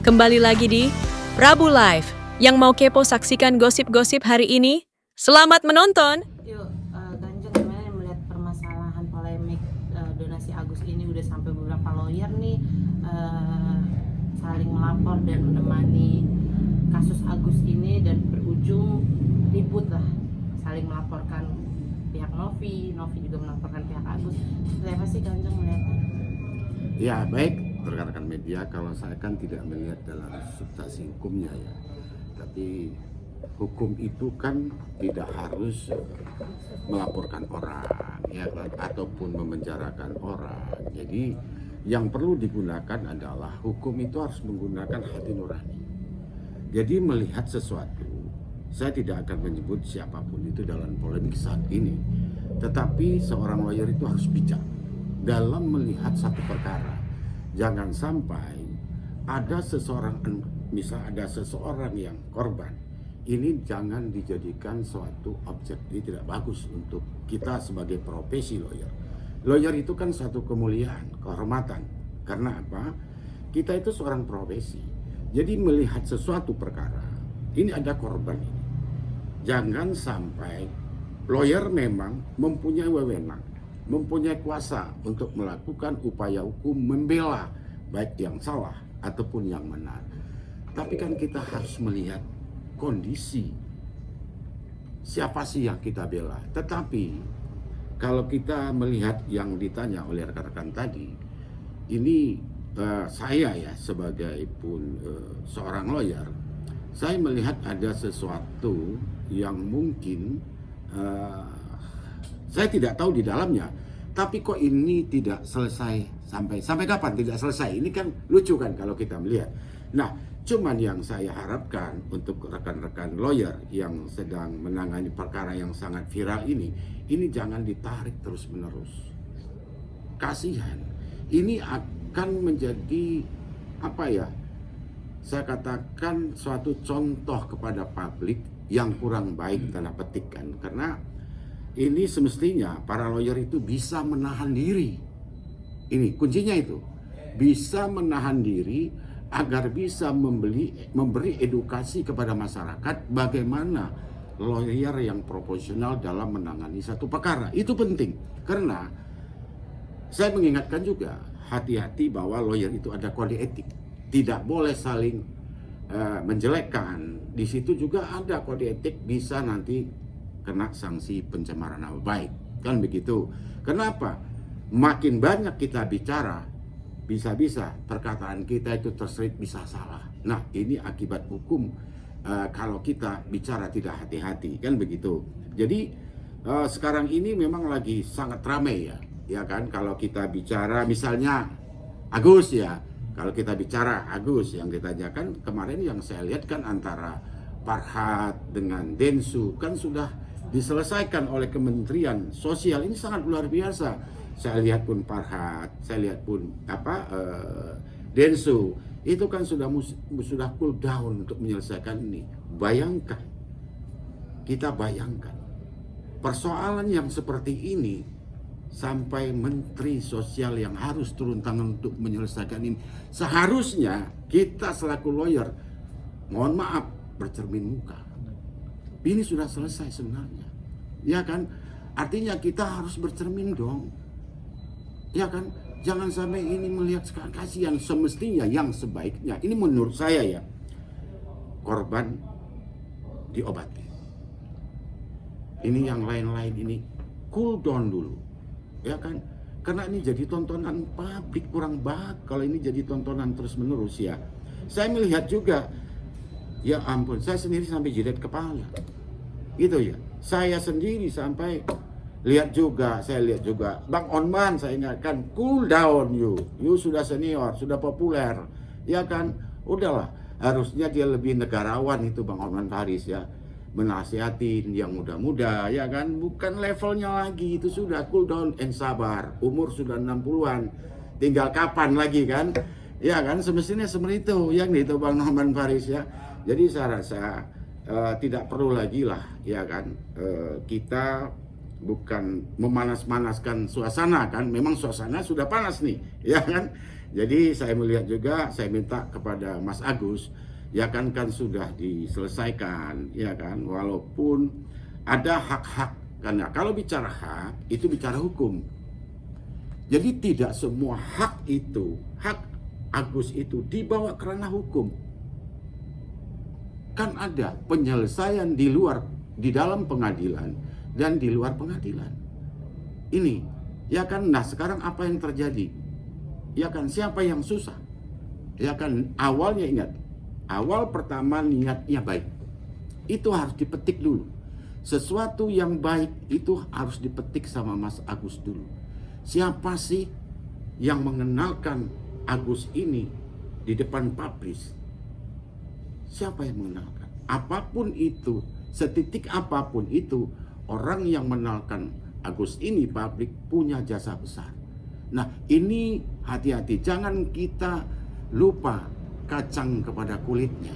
Kembali lagi di Rabu Live. Yang mau kepo saksikan gosip-gosip hari ini, selamat menonton. Yuk, Ganjeng gimana melihat permasalahan polemik donasi Agus ini? Udah sampai beberapa lawyer nih saling melapor dan menemani kasus Agus ini dan berujung ribut lah, saling melaporkan pihak Novi juga melaporkan pihak Agus. Seperti apa sih Ganjeng melihatnya? Ya baik, rekan-rekan media, kalau saya kan tidak melihat dalam substansi hukumnya ya, tapi hukum itu kan tidak harus melaporkan orang ya kan, ataupun memenjarakan orang. Jadi yang perlu digunakan adalah hukum itu harus menggunakan hati nurani. Jadi melihat sesuatu, saya tidak akan menyebut siapapun itu dalam polemik saat ini, tetapi seorang lawyer itu harus bijak dalam melihat satu perkara. Jangan sampai ada seseorang, misal ada seseorang yang korban, ini jangan dijadikan suatu objek. Ini tidak bagus untuk kita sebagai profesi lawyer. Lawyer itu kan suatu kemuliaan, kehormatan. Karena apa? Kita itu seorang profesi. Jadi melihat sesuatu perkara, ini ada korban ini. Jangan sampai lawyer memang mempunyai wewenang, mempunyai kuasa untuk melakukan upaya hukum membela baik yang salah ataupun yang benar. Tapi kan kita harus melihat kondisi siapa sih yang kita bela. Tetapi kalau kita melihat yang ditanya oleh rekan-rekan tadi, ini saya ya sebagai pun seorang lawyer, saya melihat ada sesuatu yang mungkin saya tidak tahu di dalamnya, tapi kok ini tidak selesai sampai kapan tidak selesai? Ini kan lucu kan kalau kita melihat. Nah, cuman yang saya harapkan untuk rekan-rekan lawyer yang sedang menangani perkara yang sangat viral ini jangan ditarik terus-menerus. Kasihan. Ini akan menjadi apa ya? Saya katakan suatu contoh kepada publik yang kurang baik tanda petik kan, karena ini semestinya para lawyer itu bisa menahan diri. Ini kuncinya itu. Bisa menahan diri agar bisa memberi edukasi kepada masyarakat bagaimana lawyer yang profesional dalam menangani satu perkara. Itu penting. Karena saya mengingatkan juga, hati-hati bahwa lawyer itu ada kode etik. Tidak boleh saling menjelekkan. Di situ juga ada kode etik, bisa nanti kena sanksi pencemaran nama baik, kan begitu. Kenapa? Makin banyak kita bicara, bisa-bisa perkataan kita itu terselip bisa salah. Nah, ini akibat hukum kalau kita bicara tidak hati-hati, kan begitu. Jadi sekarang ini memang lagi sangat ramai ya kan. Kalau kita bicara misalnya Agus ya, kalau kita bicara Agus yang ditanyakan kemarin, yang saya lihat kan antara Farhad dengan Densu kan sudah diselesaikan oleh Kementerian Sosial. Ini sangat luar biasa. Saya lihat pun Farhad, saya lihat pun Densu itu kan sudah cool down untuk menyelesaikan ini. Bayangkan, kita bayangkan persoalan yang seperti ini sampai Menteri Sosial yang harus turun tangan untuk menyelesaikan ini. Seharusnya kita selaku lawyer, mohon maaf, bercermin muka. Ini sudah selesai sebenarnya, ya kan? Artinya kita harus bercermin dong, ya kan? Jangan sampai ini melihat sekarang kasihan. Semestinya yang sebaiknya, ini menurut saya ya, korban diobati. Ini yang lain-lain ini cool down dulu, ya kan? Karena ini jadi tontonan publik kurang baik kalau ini jadi tontonan terus-menerus ya. Saya melihat juga, ya ampun, saya sendiri sampai jidat kepala. Gitu ya. Saya sendiri sampai lihat juga, saya lihat juga Bang Onman, saya ingatkan, cool down you sudah senior, sudah populer, ya kan? Udahlah, harusnya dia lebih negarawan itu Bang Onman Faris ya, menasihatin yang muda-muda, ya kan? Bukan levelnya lagi, itu sudah cool down and sabar, umur sudah 60-an, tinggal kapan lagi kan? Ya kan, semestinya seperti itu yang itu Bang Onman Faris ya. Jadi saya rasa tidak perlu lagi lah, ya kan, kita bukan memanas-manaskan suasana kan, memang suasana sudah panas nih, ya kan. Jadi saya melihat juga, saya minta kepada Mas Agus, ya kan sudah diselesaikan, ya kan, walaupun ada hak-hak, karena kalau bicara hak itu bicara hukum. Jadi tidak semua hak itu, hak Agus itu dibawa kerana hukum. Kan ada penyelesaian di luar, di dalam pengadilan dan di luar pengadilan. Ini, ya kan, nah sekarang apa yang terjadi? Ya kan, siapa yang susah? Ya kan, awalnya ingat, awal pertama niatnya baik. Itu harus dipetik dulu. Sesuatu yang baik itu harus dipetik sama Mas Agus dulu. Siapa sih yang mengenalkan Agus ini di depan publik? Siapa yang mengenalkan? Apapun itu, setitik apapun itu, orang yang mengenalkan Agus ini publik punya jasa besar. Nah, ini hati-hati, jangan kita lupa kacang kepada kulitnya.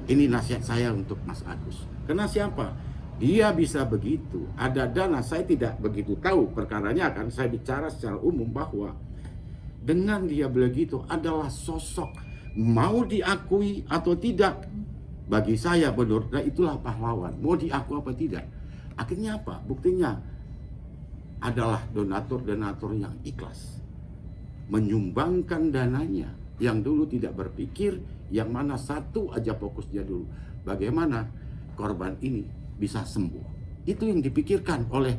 Ini nasihat saya untuk Mas Agus. Karena siapa? Dia bisa begitu. Ada dana, saya tidak begitu tahu perkaranya, kan saya bicara secara umum bahwa dengan dia begitu adalah sosok, mau diakui atau tidak, bagi saya menurut, nah itulah pahlawan. Mau diakui apa tidak, akhirnya apa? Buktinya adalah donatur-donatur yang ikhlas menyumbangkan dananya, yang dulu tidak berpikir yang mana satu aja fokusnya dulu, bagaimana korban ini bisa sembuh. Itu yang dipikirkan oleh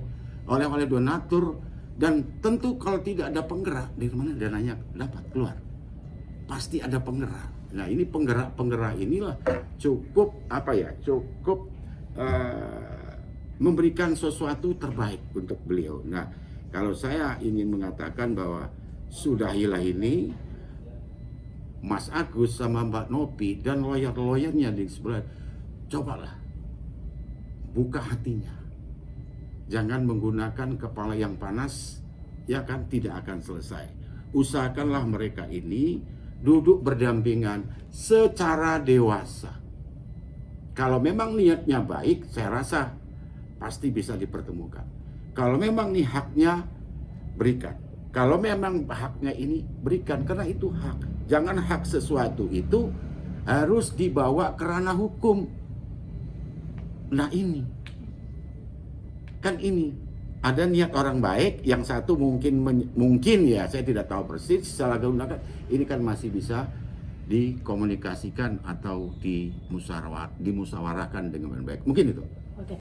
donatur. Dan tentu kalau tidak ada penggerak, dari mana dananya dapat keluar? Pasti ada penggerak. Nah, ini penggerak inilah cukup memberikan sesuatu terbaik untuk beliau. Nah, kalau saya ingin mengatakan bahwa sudahilah ini, Mas Agus sama Mbak Novi dan lawyer-lawyernya di sebelah, cobalah buka hatinya. Jangan menggunakan kepala yang panas, ya kan, tidak akan selesai. Usahakanlah mereka ini duduk berdampingan secara dewasa. Kalau memang niatnya baik, saya rasa pasti bisa dipertemukan. Kalau memang nih haknya, berikan. Kalau memang haknya ini, berikan, karena itu hak. Jangan hak sesuatu itu harus dibawa ke ranah hukum. Nah ini, kan ini ada niat orang baik, yang satu mungkin ya, saya tidak tahu persis salah gunakan, ini kan masih bisa dikomunikasikan atau dimusyawarahkan dengan baik. Mungkin itu.